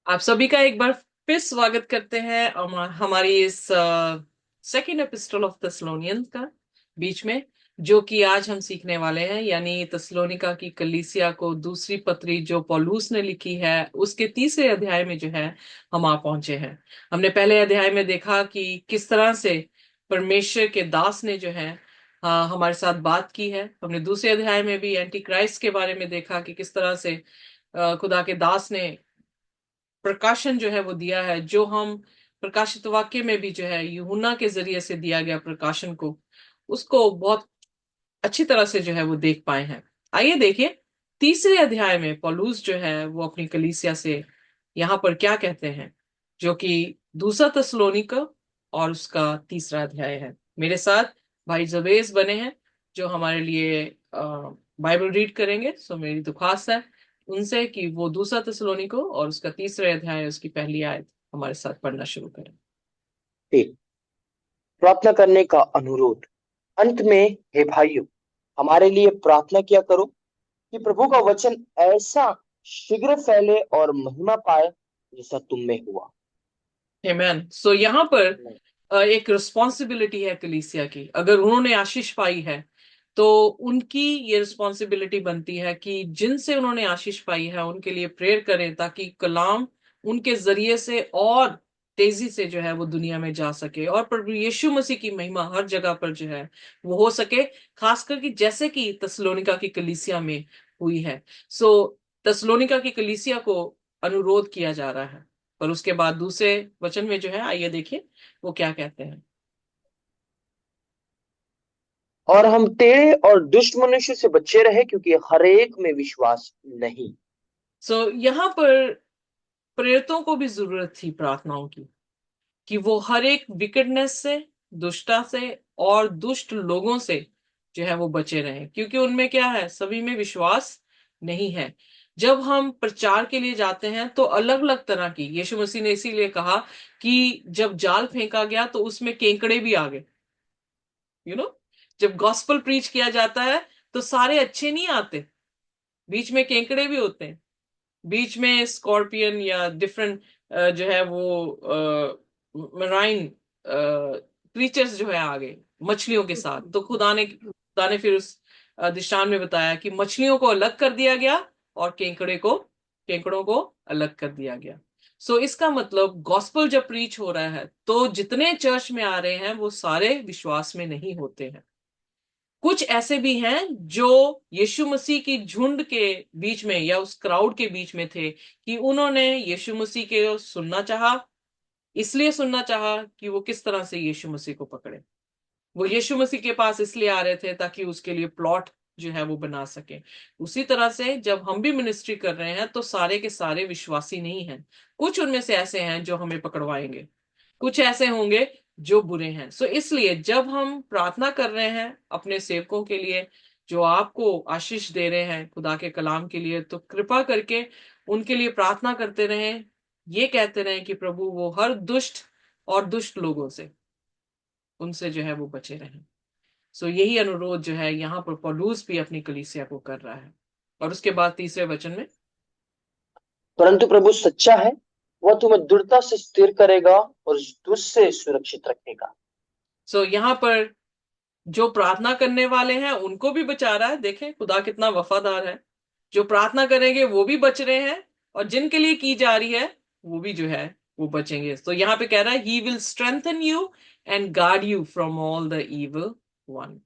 आप सभी का एक बार फिर स्वागत करते हैं हमारी इस सेकेंड एपिस्टल ऑफ थेस्सलोनियंस का बीच में, जो कि आज हम सीखने वाले हैं, यानी थेस्सलोनिका की कलीसिया को दूसरी पत्री जो पौलुस ने लिखी है उसके तीसरे अध्याय में जो है हम आ पहुंचे हैं। हमने पहले अध्याय में देखा कि किस तरह से परमेश्वर के दास ने जो है हमारे साथ बात की है। हमने दूसरे अध्याय में भी एंटी क्राइस्ट के बारे में देखा कि किस तरह से खुदा के दास ने प्रकाशन जो है वो दिया है, जो हम प्रकाशित वाक्य में भी जो है यूहन्ना के जरिए से दिया गया प्रकाशन को, उसको बहुत अच्छी तरह से जो है वो देख पाए हैं। आइए देखिए तीसरे अध्याय में पौलुस जो है वो अपनी कलीसिया से यहाँ पर क्या कहते हैं, जो कि दूसरा थिस्सलुनीका और उसका तीसरा अध्याय है। मेरे साथ भाई जबेस बने हैं जो हमारे लिए बाइबल रीड करेंगे। सो मेरी दुखास है उनसे कि वो दूसरा थिस्सलुनीका और उसका तीसरा अध्याय उसकी पहली आयत हमारे साथ पढ़ना शुरू करें। ठीक। प्रार्थना करने का अनुरोध। अंत में हे भाइयों, हमारे लिए प्रार्थना किया करो कि प्रभु का वचन ऐसा शीघ्र फैले और महिमा पाए जैसा तुम में हुआ। आमेन। सो यहाँ पर एक रिस्पॉन्सिबिलिटी है कलीसिया की। अगर उन्होंने आशीष पाई है तो उनकी ये रिस्पॉन्सिबिलिटी बनती है कि जिनसे उन्होंने आशीष पाई है उनके लिए प्रेयर करें, ताकि कलाम उनके जरिए से और तेजी से जो है वो दुनिया में जा सके और प्रभु यीशु मसीह की महिमा हर जगह पर जो है वो हो सके, खासकर कि जैसे कि तस्लोनिका की कलीसिया में हुई है। सो तस्लोनिका की कलीसिया को अनुरोध किया जा रहा है। पर उसके बाद दूसरे वचन में जो है, आइए देखिए वो क्या कहते हैं। और हम टेढ़े और दुष्ट मनुष्य से बचे रहे, क्योंकि हर एक में विश्वास नहीं। यहाँ पर प्रेरितों को भी जरूरत थी प्रार्थनाओं की, कि वो हर एक विकेटनेस से, दुष्टता से और दुष्ट लोगों से जो है वो बचे रहें, क्योंकि उनमें क्या है, सभी में विश्वास नहीं है। जब हम प्रचार के लिए जाते हैं तो अलग अलग तरह की, यीशु मसीह ने इसीलिए कहा कि जब जाल फेंका गया तो उसमें केकड़े भी आ गए। यू नो, जब गॉस्पल प्रीच किया जाता है तो सारे अच्छे नहीं आते, बीच में केकड़े भी होते हैं, बीच में स्कॉर्पियन या डिफरेंट जो है वो मराइन क्रीचर्स जो है आ गए मछलियों के साथ। तो खुदा ने फिर उस दिशान में बताया कि मछलियों को अलग कर दिया गया और केकड़ों को अलग कर दिया गया। इसका मतलब गॉस्पल जब प्रीच हो रहा है तो जितने चर्च में आ रहे हैं वो सारे विश्वास में नहीं होते हैं। कुछ ऐसे भी हैं जो यीशु मसीह की झुंड के बीच में या उस क्राउड के बीच में थे, कि उन्होंने यीशु मसीह के सुनना चाहा, इसलिए सुनना चाहा कि वो किस तरह से यीशु मसीह को पकड़े। वो यीशु मसीह के पास इसलिए आ रहे थे ताकि उसके लिए प्लॉट जो है वो बना सके। उसी तरह से जब हम भी मिनिस्ट्री कर रहे हैं तो सारे के सारे विश्वासी नहीं हैं। कुछ उनमें से ऐसे हैं जो हमें पकड़वाएंगे, कुछ ऐसे होंगे जो बुरे हैं। इसलिए जब हम प्रार्थना कर रहे हैं अपने सेवकों के लिए जो आपको आशीष दे रहे हैं खुदा के कलाम के लिए, तो कृपा करके उनके लिए प्रार्थना करते रहें। ये कहते रहें कि प्रभु वो हर दुष्ट और दुष्ट लोगों से, उनसे जो है वो बचे रहें। यही अनुरोध जो है यहाँ पर पौलुस भी अपनी कलीसिया को कर रहा है। और उसके बाद तीसरे वचन में, परंतु प्रभु सच्चा है, वह तुम्हें दृढ़ता से स्थिर करेगा और दुष्ट से सुरक्षित रखेगा। यहाँ पर जो प्रार्थना करने वाले हैं उनको भी बचा रहा है। देखें खुदा कितना वफादार है। जो प्रार्थना करेंगे वो भी बच रहे हैं, और जिनके लिए की जा रही है वो भी जो है वो बचेंगे। यहाँ पे कह रहा है he will strengthen you and guard you from all the evil one.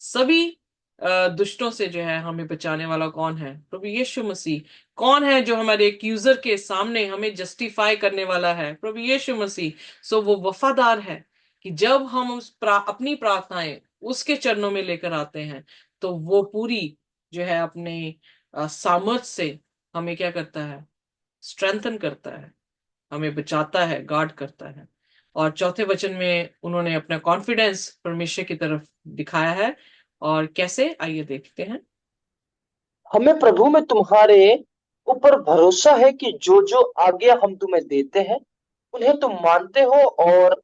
सभी दुष्टों से जो है हमें बचाने वाला कौन है? प्रभु यीशु मसीह। कौन है जो हमारे एक्यूजर के सामने हमें जस्टिफाई करने वाला है? प्रभु यीशु मसीह। वो वफादार है कि जब हम अपनी प्रार्थनाएं उसके चरणों में लेकर आते हैं तो वो पूरी जो है अपने सामर्थ से हमें क्या करता है? स्ट्रेंथन करता है, हमें बचाता है, गार्ड करता है। और चौथे वचन में उन्होंने अपना कॉन्फिडेंस परमेश्वर की तरफ दिखाया है। और कैसे, आइए देखते हैं। हमें प्रभु में तुम्हारे ऊपर भरोसा है कि जो जो आज्ञा हम तुम्हें देते हैं उन्हें तुम मानते हो और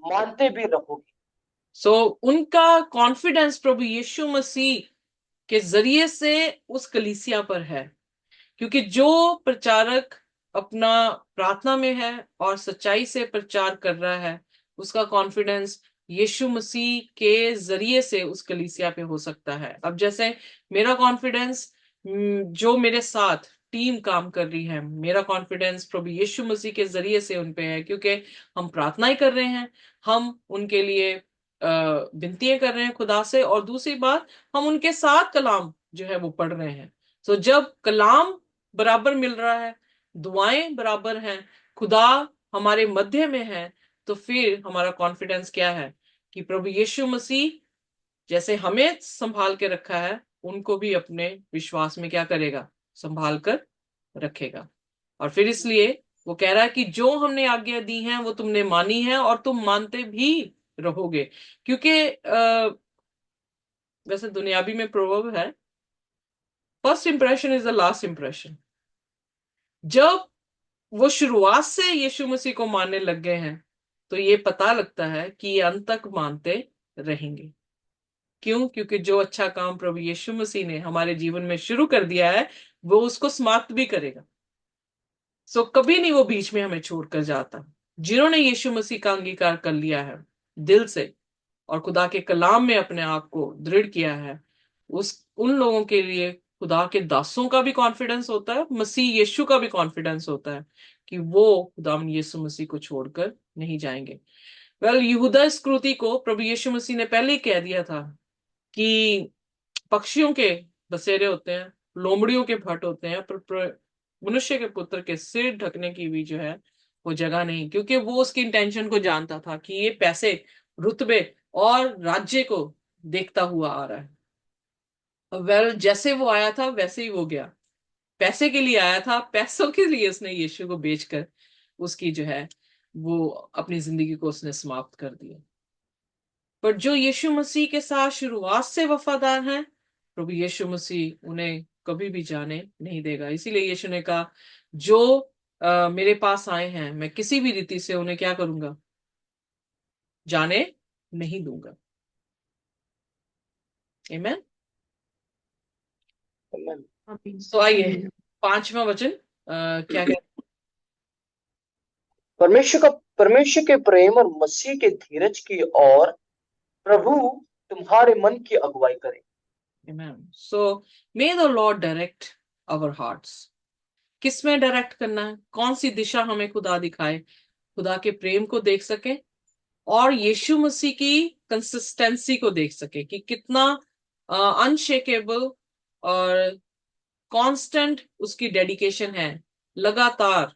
मानते भी रहोगे। उनका कॉन्फिडेंस प्रभु यीशु मसीह के जरिए से उस कलीसिया पर है, क्योंकि जो प्रचारक अपना प्रार्थना में है और सच्चाई से प्रचार कर रहा है, उसका कॉन्फिडेंस यीशु मसीह के जरिए से उस कलीसिया पे हो सकता है। अब जैसे मेरा कॉन्फिडेंस, जो मेरे साथ टीम काम कर रही है, मेरा कॉन्फिडेंस प्रभु यीशु मसीह के जरिए से उन पे है, क्योंकि हम प्रार्थना ही कर रहे हैं, हम उनके लिए विनतियां कर रहे हैं खुदा से, और दूसरी बात, हम उनके साथ कलाम जो है वो पढ़ रहे हैं। तो जब कलाम बराबर मिल रहा है, दुआएं बराबर हैं, खुदा हमारे मध्य में है, तो फिर हमारा कॉन्फिडेंस क्या है कि प्रभु यीशु मसीह जैसे हमें संभाल के रखा है, उनको भी अपने विश्वास में क्या करेगा, संभाल कर रखेगा। और फिर इसलिए वो कह रहा है कि जो हमने आज्ञा दी है वो तुमने मानी है और तुम मानते भी रहोगे। क्योंकि वैसे दुनियावी में प्रोवर्ब है, first impression is the last impression. जब वो शुरुआत से यीशु मसीह को मानने लग गए हैं, तो ये पता लगता है कि ये अंत तक मानते रहेंगे। क्यों? क्योंकि जो अच्छा काम प्रभु यीशु मसीह ने हमारे जीवन में शुरू कर दिया है, वो उसको समाप्त भी करेगा। सो कभी नहीं वो बीच में हमें छोड़कर जाता। जिन्होंने यीशु मसीह का अंगीकार कर लिया है दिल से और खुदा के कलाम में अपने आप को दृढ़ किया है, उस उन लोगों के लिए खुदा के दासों का भी कॉन्फिडेंस होता है, मसीह यीशु का भी कॉन्फिडेंस होता है कि वो खुदा यीशु मसीह को छोड़कर नहीं जाएंगे। यहूदा इस्करियोती को प्रभु यीशु मसीह ने पहले ही कह दिया था कि पक्षियों के बसेरे होते हैं, लोमड़ियों के भट्ट होते हैं, पर मनुष्य के पुत्र के सिर ढकने की भी जो है वो जगह नहीं। क्योंकि वो उसकी इंटेंशन को जानता था कि ये पैसे, रुतबे और राज्य को देखता हुआ आ रहा है। जैसे वो आया था वैसे ही वो गया। पैसे के लिए आया था, पैसों के लिए उसने यीशु को बेचकर उसकी जो है वो अपनी जिंदगी को उसने समाप्त कर दिया। पर जो यीशु मसीह के साथ शुरुआत से वफादार हैं, प्रभु यीशु मसीह उन्हें कभी भी जाने नहीं देगा। इसीलिए यीशु ने कहा, जो मेरे पास आए हैं मैं किसी भी रीति से उन्हें क्या करूंगा, जाने नहीं दूंगा। आमीन। तो आइए, पांचवा वचन क्या कहते परमेश्वर के प्रेम और मसीह के धीरज की और प्रभु तुम्हारे मन की अगुवाई करे। हैं? So may the Lord direct our hearts. किस में डायरेक्ट करना है, कौन सी दिशा हमें खुदा दिखाए, खुदा के प्रेम को देख सके और यीशु मसीह की कंसिस्टेंसी को देख सके कि कितना अनशेकेबल और कांस्टेंट उसकी डेडिकेशन है। लगातार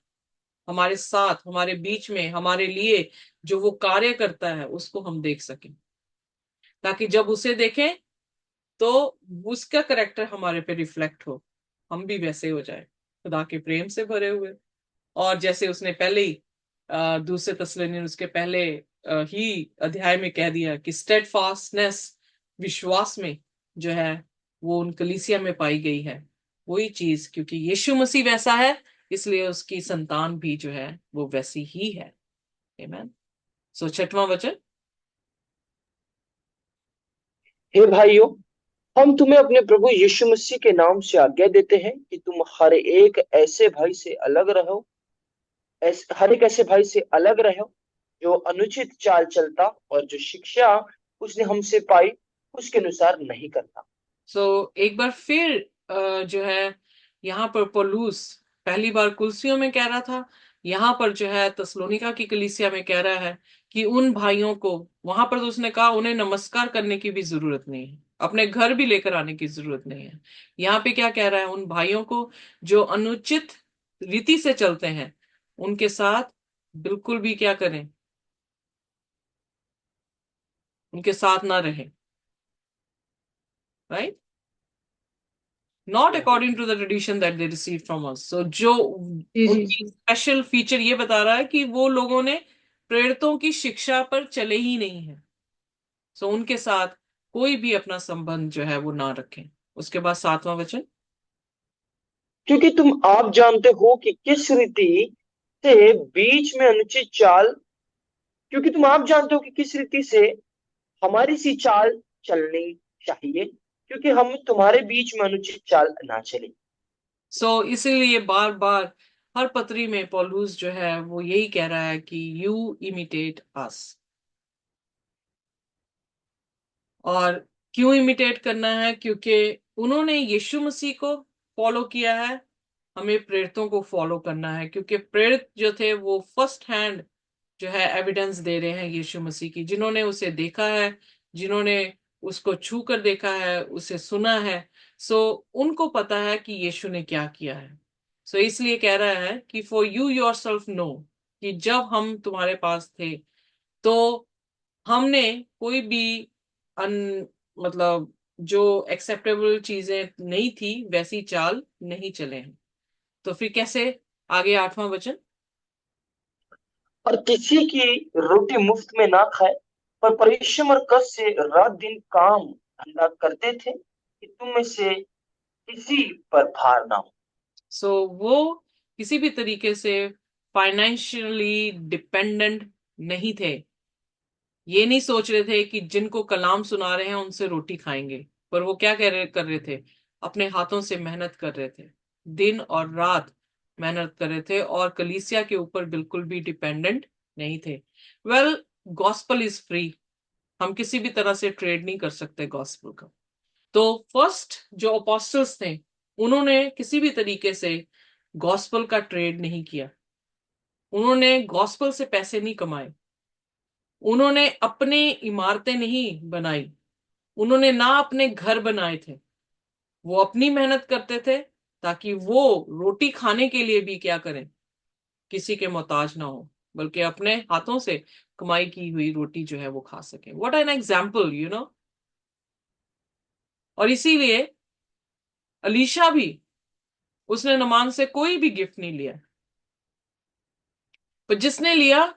हमारे साथ, हमारे बीच में, हमारे लिए जो वो कार्य करता है उसको हम देख सकें, ताकि जब उसे देखें तो उसका करेक्टर हमारे पे रिफ्लेक्ट हो, हम भी वैसे हो जाए, खुदा के प्रेम से भरे हुए। और जैसे उसने पहले ही दूसरे तस्सलुनीय उसके पहले ही अध्याय में कह दिया कि स्टेडफास्टनेस, विश्वास में जो है वो उन कलीसिया में पाई गई है। वही चीज, क्योंकि यीशु मसीह वैसा है, इसलिए उसकी संतान भी जो है वो वैसी ही है। आमीन। सो छठवां वचन। हे भाइयों, हम तुम्हें अपने प्रभु यीशु मसीह के नाम से आज्ञा देते हैं कि तुम हर एक ऐसे भाई से अलग रहो जो अनुचित चाल चलता और जो शिक्षा उसने हमसे पाई उसके अनुसार नहीं करता। एक बार फिर जो है यहाँ पर पौलुस पहली बार कुलसियों में कह रहा था, यहाँ पर जो है तसलोनिका की कलीसिया में कह रहा है कि उन भाइयों को, वहां पर तो उसने कहा उन्हें नमस्कार करने की भी जरूरत नहीं है, अपने घर भी लेकर आने की जरूरत नहीं है। यहाँ पे क्या कह रहा है, उन भाइयों को जो अनुचित रीति से चलते हैं उनके साथ बिल्कुल भी क्या करें, उनके साथ ना रहें। Right, not according to the tradition that they receive from us. So जो जी जी उनकी स्पेशल फीचर ये बता रहा है कि वो लोगों ने प्रेरितों की शिक्षा पर चले ही नहीं है। सो उनके साथ कोई भी अपना संबंध जो है वो ना रखें। उसके बाद सातवां वचन। क्योंकि तुम आप जानते हो कि किस रीति से बीच में अनुचित चाल क्योंकि तुम आप जानते हो कि किस रीति से हमारी सी चाल चलनी चाहिए, क्योंकि हम तुम्हारे बीच में अनुचित चाल ना चले। इसीलिए बार बार हर पत्री में पौलुस जो है वो यही कह रहा है कि यू इमिटेट अस। और क्यों इमिटेट करना है? क्योंकि उन्होंने यीशु मसीह को फॉलो किया है, हमें प्रेरितों को फॉलो करना है, क्योंकि प्रेरित जो थे वो फर्स्ट हैंड जो है एविडेंस दे रहे हैं यीशु मसीह की, जिन्होंने उसे देखा है, जिन्होंने उसको छू कर देखा है, उसे सुना है। सो उनको पता है कि यीशु ने क्या किया है। सो इसलिए कह रहा है कि for you yourself know, कि जब हम तुम्हारे पास थे तो हमने कोई भी अन मतलब जो एक्सेप्टेबल चीजें नहीं थी वैसी चाल नहीं चले हैं। तो फिर कैसे? आगे 8वां वचन। और किसी की रोटी मुफ्त में ना खाए, पर परिश्रम और कष्ट से रात दिन काम धंधा करते थे कि तुम में से किसी पर भार ना हो। सो वो किसी भी तरीके से फाइनेंशियली डिपेंडेंट नहीं थे। ये नहीं सोच रहे थे कि जिनको कलाम सुना रहे हैं उनसे रोटी खाएंगे, पर वो क्या कर रहे थे? अपने हाथों से मेहनत कर रहे थे, दिन और रात मेहनत कर रहे थे, और कलीसिया के ऊपर बिल्कुल भी डिपेंडेंट नहीं थे। Well, gospel is free. हम किसी भी तरह से ट्रेड नहीं कर सकते गॉस्पल का। तो फर्स्ट जो अपोस्टल्स थे उन्होंने किसी भी तरीके से गॉस्पल का ट्रेड नहीं किया। उन्होंने गॉस्पल से पैसे नहीं कमाए। उन्होंने अपने इमारतें नहीं बनाई। उन्होंने ना अपने घर बनाए थे। वो अपनी मेहनत करते थे ताकि वो रोटी खाने के लिए भी क्या करें, किसी के मोहताज ना हो, बल्कि अपने हाथों से कमाई की हुई रोटी जो है वो खा सके। What an example, you know. और इसीलिए अलीशा भी, उसने नमान से कोई भी गिफ्ट नहीं लिया, पर जिसने लिया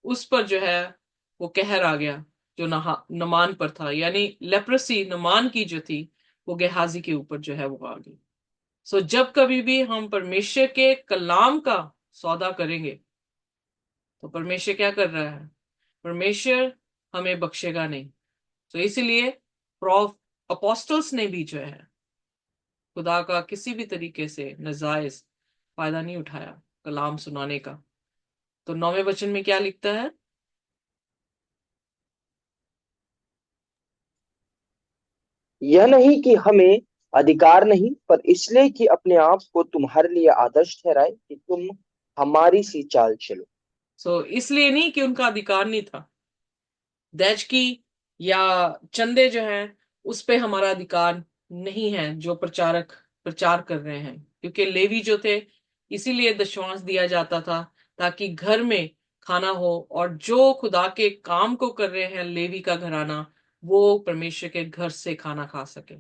उस पर जो है वो कहर आ गया जो नमान पर था, यानी लेप्रेसी नमान की जो थी वो गेहाजी के ऊपर जो है वो आ गई। सो जब कभी भी हम परमेश्वर के कलाम का सौदा करेंगे तो परमेश्वर क्या कर रहा है? परमेश्वर हमें बख्शेगा नहीं। तो इसीलिए प्रॉफ अपोस्टल्स ने भी जो है खुदा का किसी भी तरीके से नजायज फायदा नहीं उठाया कलाम सुनाने का। तो 9वें वचन में क्या लिखता है? यह नहीं कि हमें अधिकार नहीं, पर इसलिए कि अपने आप को तुम्हारे लिए आदर्श ठहराए कि तुम हमारी सी चाल चलो। सो इसलिए नहीं कि उनका अधिकार नहीं था, दैज की या चंदे जो है उस पे हमारा अधिकार नहीं है जो प्रचारक प्रचार कर रहे हैं, क्योंकि लेवी जो थे इसीलिए दशवांश दिया जाता था ताकि घर में खाना हो, और जो खुदा के काम को कर रहे हैं लेवी का घराना, वो परमेश्वर के घर से खाना खा सके।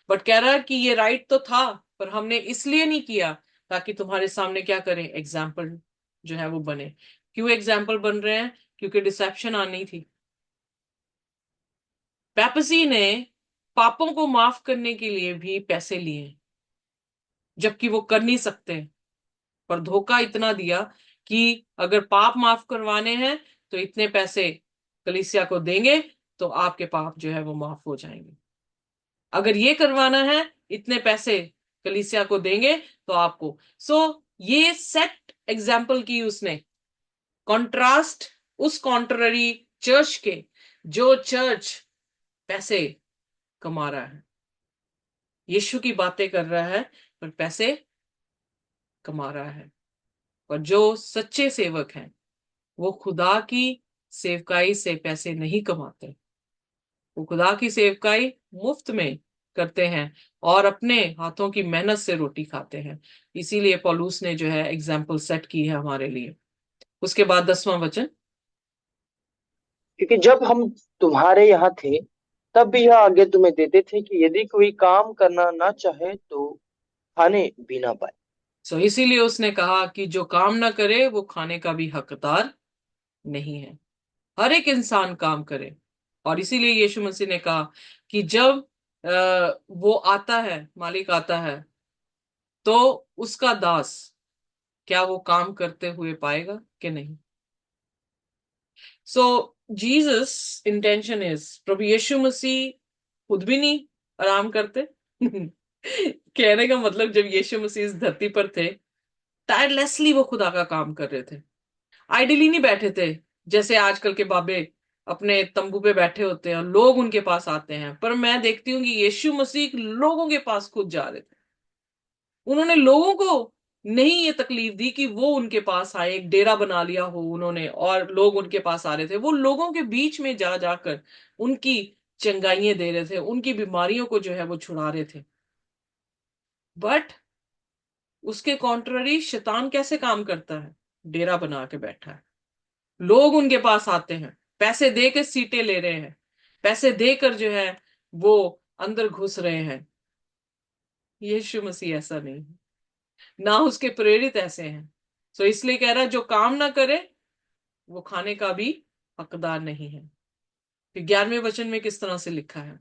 बट कह रहा है कि ये राइट तो था, पर हमने इसलिए नहीं किया ताकि तुम्हारे सामने क्या करें, एग्जाम्पल जो है वो बने। क्यों एग्जाम्पल बन रहे हैं? क्योंकि डिसेप्शन आनी थी। पेपसी ने पापों को माफ करने के लिए भी पैसे लिए, जबकि वो कर नहीं सकते, पर धोखा इतना दिया कि अगर पाप माफ करवाने हैं तो इतने पैसे कलीसिया को देंगे तो आपके पाप जो है वो माफ हो जाएंगे। अगर ये करवाना है, इतने पैसे कलीसिया को देंगे तो आपको। ये सेट एग्जाम्पल की उसने, कॉन्ट्रास्ट उस कॉन्ट्ररी चर्च के, जो चर्च पैसे कमा रहा है, यीशु की बातें कर रहा है पर पैसे कमा रहा है। और जो सच्चे सेवक हैं वो खुदा की सेवकाई से पैसे नहीं कमाते, वो खुदा की सेवकाई मुफ्त में करते हैं और अपने हाथों की मेहनत से रोटी खाते हैं। इसीलिए पौलुस ने जो है एग्जाम्पल सेट की है हमारे लिए। उसके बाद 10वां वचन। क्योंकि जब हम तुम्हारे यहाँ थे, तब भी यह आगे तुम्हें देते थे कि यदि कोई काम करना ना चाहे तो खाने भी ना पाए। इसीलिए उसने कहा कि जो काम ना करे वो खाने का भी हकदार नहीं है। हर एक इंसान काम करे। और इसीलिए यीशु मसीह ने कहा कि जब वो आता है, मालिक आता है, तो उसका दास क्या वो काम करते हुए पाएगा कि नहीं? सो जीसस इंटेंशन इज, प्रभु यीशु मसीह खुद भी नहीं आराम करते। कहने का मतलब जब यीशु मसीह इस धरती पर थे टायरलेसली वो खुदा का काम कर रहे थे, आइडियली नहीं बैठे थे जैसे आजकल के बाबे अपने तंबू पे बैठे होते हैं और लोग उनके पास आते हैं। पर मैं देखती हूँ कि यीशु मसीह लोगों के पास खुद जा रहे थे। उन्होंने लोगों को नहीं ये तकलीफ दी कि वो उनके पास आए, एक डेरा बना लिया हो उन्होंने और लोग उनके पास आ रहे थे। वो लोगों के बीच में जा जाकर उनकी चंगाइयां दे रहे थे, उनकी बीमारियों को जो है वो छुड़ा रहे थे। बट उसके कॉन्ट्ररी शैतान कैसे काम करता है? डेरा बना के बैठा है, लोग उनके पास आते हैं, पैसे देकर सीटें ले रहे हैं, पैसे देकर जो है वो अंदर घुस रहे हैं। यीशु मसीह ऐसा नहीं है, ना उसके प्रेरित ऐसे हैं। सो इसलिए कह रहा है जो काम ना करे वो खाने का भी हकदार नहीं है। फिर 11वें वचन में किस तरह से लिखा है?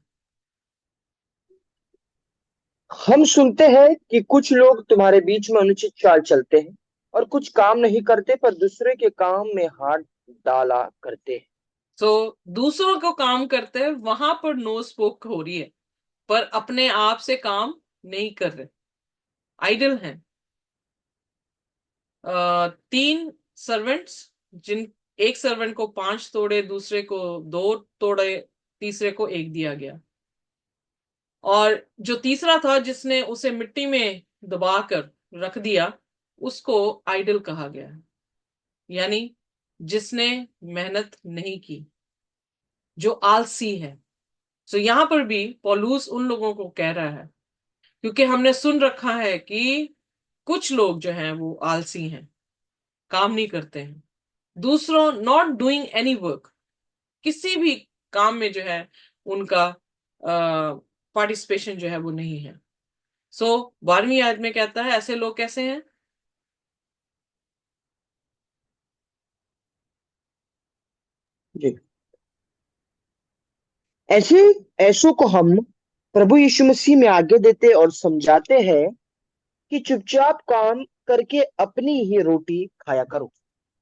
हम सुनते हैं कि कुछ लोग तुम्हारे बीच में अनुचित चाल चलते हैं और कुछ काम नहीं करते पर दूसरे के काम में हाथ डाला करते हैं। सो दूसरों को काम करते हैं, वहां पर नो स्पोक हो रही है, पर अपने आप से काम नहीं कर रहे, आइडल हैं। 3 सर्वेंट्स, जिन एक सर्वेंट को 5 तोड़े, दूसरे को 2 तोड़े, तीसरे को 1 दिया गया। और जो तीसरा था जिसने उसे मिट्टी में दबाकर रख दिया, उसको आइडल कहा गया, यानी जिसने मेहनत नहीं की, जो आलसी है। सो यहां पर भी पौलुस उन लोगों को कह रहा है, क्योंकि हमने सुन रखा है कि कुछ लोग जो हैं वो आलसी हैं, काम नहीं करते हैं। दूसरों, नॉट डूइंग एनी वर्क, किसी भी काम में जो है उनका पार्टिसिपेशन जो है वो नहीं है। सो 12वीं आयत में कहता है ऐसे लोग कैसे हैं? जी, ऐसे ऐसों को हम प्रभु यीशु मसीह में आगे देते और समझाते हैं कि चुपचाप काम करके अपनी ही रोटी खाया करो।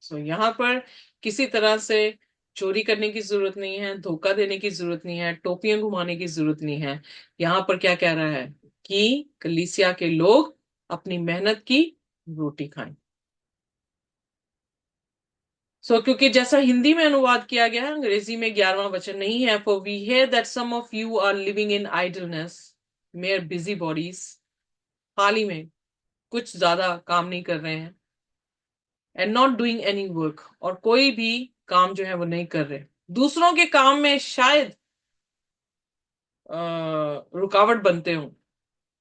सो यहाँ पर किसी तरह से चोरी करने की जरूरत नहीं है, धोखा देने की जरूरत नहीं है, टोपियां घुमाने की जरूरत नहीं है। यहाँ पर क्या कह रहा है कि कलीसिया के लोग अपनी मेहनत की रोटी खाएं। क्योंकि जैसा हिंदी में अनुवाद किया गया है, अंग्रेजी में 11वां वचन नहीं है। For we hear that some of you are living in idleness, mere busybodies, हाल ही में कुछ ज्यादा काम नहीं कर रहे हैं, and not doing any work, और कोई भी काम जो है वो नहीं कर रहे। दूसरों के काम में शायद रुकावट बनते हो,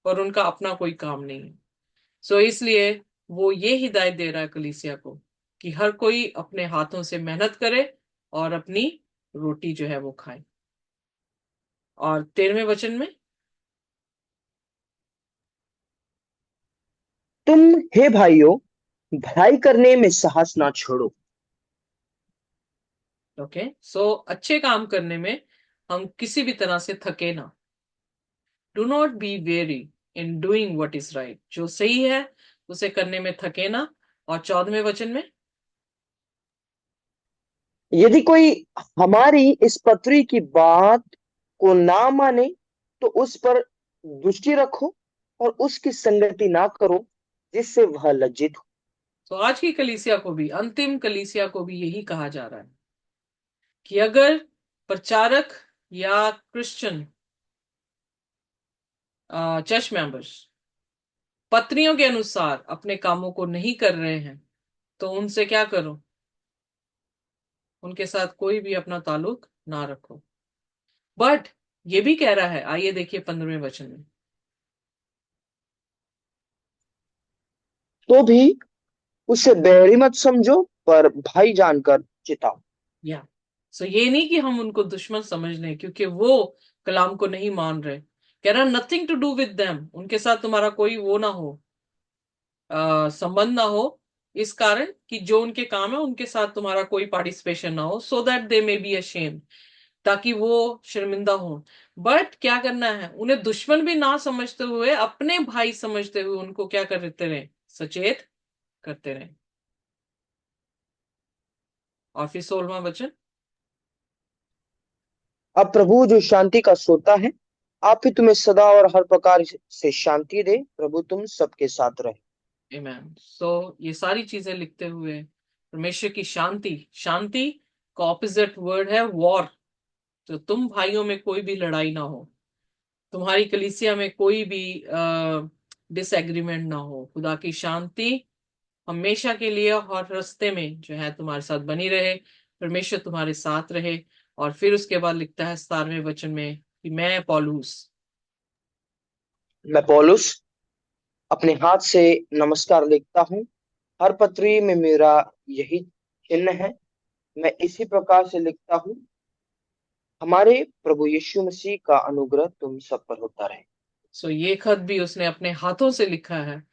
पर उनका अपना कोई काम नहीं है। इसलिए वो ये हिदायत दे रहा है कलीसिया को कि हर कोई अपने हाथों से मेहनत करे और अपनी रोटी जो है वो खाए। और 13वें वचन में, तुम हे भाइयों भलाई करने में साहस ना छोड़ो। ओके, अच्छे काम करने में हम किसी भी तरह से थके ना। Do not be very in doing what is right, जो सही है उसे करने में थके ना। और 14वें वचन में, यदि कोई हमारी इस पत्री की बात को ना माने तो उस पर दृष्टि रखो और उसकी संगति ना करो जिससे वह लज्जित हो। आज की कलीसिया को भी, अंतिम कलीसिया को भी यही कहा जा रहा है कि अगर प्रचारक या क्रिश्चियन चर्च मेंबर्स पत्रियों के अनुसार अपने कामों को नहीं कर रहे हैं, तो उनसे क्या करो? उनके साथ कोई भी अपना ताल्लुक ना रखो। बट ये भी कह रहा है, आइए देखिए 15वें वचन में, तो भी उसे बैरी मत समझो पर भाई जानकर चिताओ। या ये नहीं कि हम उनको दुश्मन समझ लें क्योंकि वो कलाम को नहीं मान रहे। कह रहा nothing to do with them, उनके साथ तुम्हारा कोई वो ना हो, संबंध ना हो, इस कारण कि जो उनके काम है उनके साथ तुम्हारा कोई पार्टिसिपेशन ना हो, so that they may be ashamed, ताकि वो शर्मिंदा हो। बट क्या करना है, उन्हें दुश्मन भी ना समझते हुए अपने भाई समझते हुए उनको क्या करते रहे? सचेत करते रहे। और फिर 16वां वचन, अब प्रभु जो शांति का सोता है आप ही तुम्हें सदा और हर प्रकार से शांति दे। प्रभु तुम सबके साथ रहे। आमेन। सो ये सारी चीजें लिखते हुए परमेश्वर की शांति, शांति का ऑपोजिट वर्ड है वॉर। तो तुम भाइयों में कोई भी लड़ाई ना हो, तुम्हारी कलीसिया में कोई भी डिसएग्रीमेंट ना हो, खुदा की शांति हमेशा के लिए हर रास्ते में जो है तुम्हारे साथ बनी रहे, परमेश्वर तुम्हारे साथ रहे। और फिर उसके बाद लिखता है 17वें वचन में कि मैं पौलुस अपने हाथ से नमस्कार लिखता हूँ। हर पत्री में मेरा यही चिन्ह है। मैं इसी प्रकार से लिखता हूँ। हमारे प्रभु यीशु मसीह का अनुग्रह तुम सब पर होता रहे। सो ये खत भी उसने अपने हाथों से लिखा है।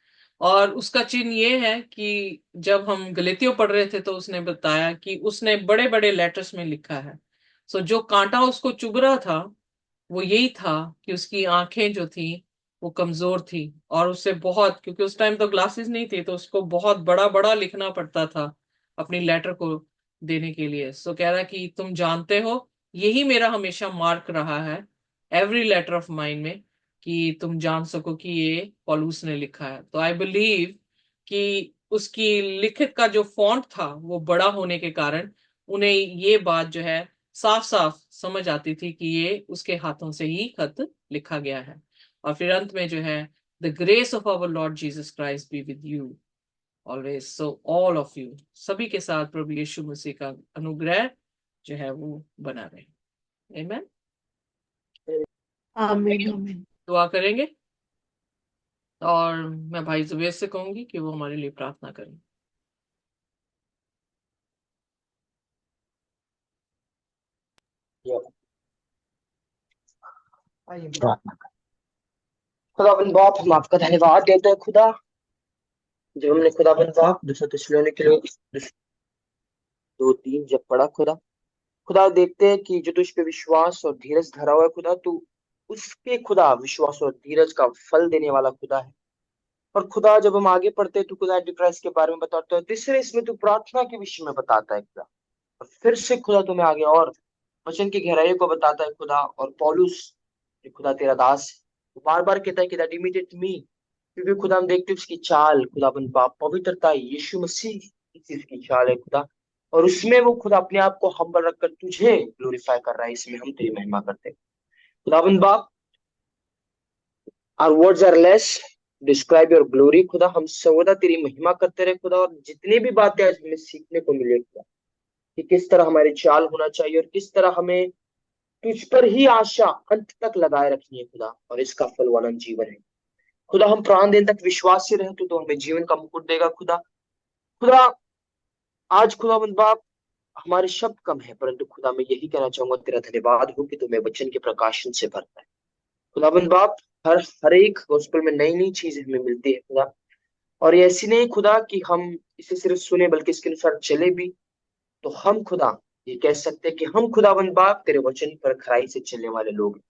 और उसका चिन्ह ये है कि जब हम गलतियों पढ़ रहे थे तो उसने बताया कि उसने बड़े बड़े लेटर्स में लिखा है। सो जो कांटा उसको चुभ रहा था वो यही था कि उसकी आंखें जो थी वो कमजोर थी, और उससे बहुत, क्योंकि उस टाइम तो ग्लासेस नहीं थे, तो उसको बहुत बड़ा बड़ा लिखना पड़ता था अपनी लेटर को देने के लिए। सो कह रहा कि तुम जानते हो, यही मेरा हमेशा मार्क रहा है एवरी लेटर ऑफ माइन में, कि तुम जान सको कि ये पॉलूस ने लिखा है। तो आई बिलीव कि उसकी लिखित का जो फॉन्ट था वो बड़ा होने के कारण उन्हें ये बात जो है साफ साफ समझ आती थी कि ये उसके हाथों से ही खत लिखा गया है। और फिर अंत में जो है, the grace of our Lord Jesus Christ be with you always. So all of you, सभी के साथ प्रभु यीशु मसीह का अनुग्रह जो है वो बना रहे। आमीन। आमीन आमीन। दुआ करेंगे, और मैं भाई जुबेर से कहूंगी कि वो हमारे लिए प्रार्थना करें। आइए प्रार्थना करें। खुदाबंद बाप, हम आपका धन्यवाद देते हैं खुदा, जब हमने खुदाबंद बाप दूसरा थिस्सलुनीके के लिए 2:3 जब पढ़ा खुदा, खुदा देखते हैं कि जो तुझ पे विश्वास और धीरज धरा हुआ है खुदा, तू उसके खुदा विश्वास और धीरज का फल देने वाला खुदा है। और खुदा जब हम आगे पढ़ते हैं तो खुदा एंटीक्राइस्ट के बारे में बताता है, तीसरे इसमें तू प्रार्थना के विषय में बताता है खुदा। और फिर से खुदा तुम्हें आगे और वचन की गहराई को बताता है खुदा। और पौलुस जो खुदा तेरा दास है, वो बार बार कहता है कि दैट इमिटेट मी, क्योंकि खुदा हम देखते हैं उसकी चाल खुदाबंद बाप पवित्रता यीशु मसीह की चीज की चाल है खुदा। और उसमें वो खुदा अपने आप को हम्बल रखकर तुझे ग्लोरीफाई कर रहा है, इसमें हम तेरी महिमा करते हैं खुदाबंद बाप। Our words are less describe your glory खुदा, हम सर्वदा तेरी महिमा करते रहे खुदा। और जितनी भी बातें आज हमें सीखने को मिले खुदा, कि किस तरह हमारे चाल होना चाहिए और किस तरह हमें तुझ पर ही आशा अंत तक लगाए रखनी है खुदा, और इसका फल वो अनंत जीवन है खुदा। हम प्राण दिन तक विश्वासी रहे तो हमें जीवन का मुकुट देगा खुदा। खुदा आज खुदाबंद बाप हमारे शब्द कम है, परंतु खुदा मैं यही कहना चाहूंगा, तेरा धन्यवाद हो कि तुम्हें वचन के प्रकाशन से भरता है खुदाबंद बाप। हर एक गॉस्पेल में नई नई चीज हमें मिलती है खुदा। और ये ऐसी नहीं खुदा कि हम इसे सिर्फ सुने बल्कि इसके अनुसार चले भी। तो हम खुदा ये कह सकते हैं कि हम खुदाबंद बाप तेरे वचन पर खराई से चलने वाले लोग हैं।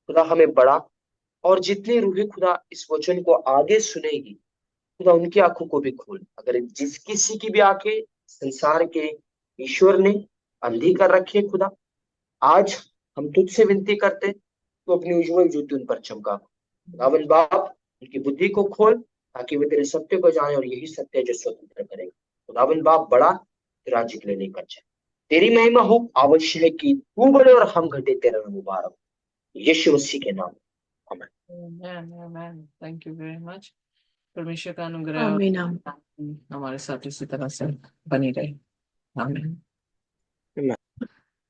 खुदा हमें बड़ा, और जितनी रूहें खुदा इस वचन को आगे सुनेगी खुदा उनकी आंखों को भी खोल। अगर जिस किसी की भी आंखें संसार के ईश्वर ने अंधी कर रखी है खुदा, आज हम तुझसे विनती करते तो अपनी उज्जवल ज्योति उन पर चमका खुदावंद बाप, उनकी बुद्धि को खोल ताकि वे तेरे सत्य को जाने, और यही सत्य है जो स्वतंत्र करेगा खुदावंद बाप। बड़ा राज्य के लिए नहीं कर जाए, तेरी महिमा हो। आवश्यक है कि तू बढ़े और हम घटे, तेरा नाम मुबारक हो। यीशु मसीह के नाम, आमीन। आमेन आमेन। Thank you very much. परमेश्वर का अनुग्रह आमीन आमीन। हमारे साथ इसी तरह से बनी रहे। आमीन।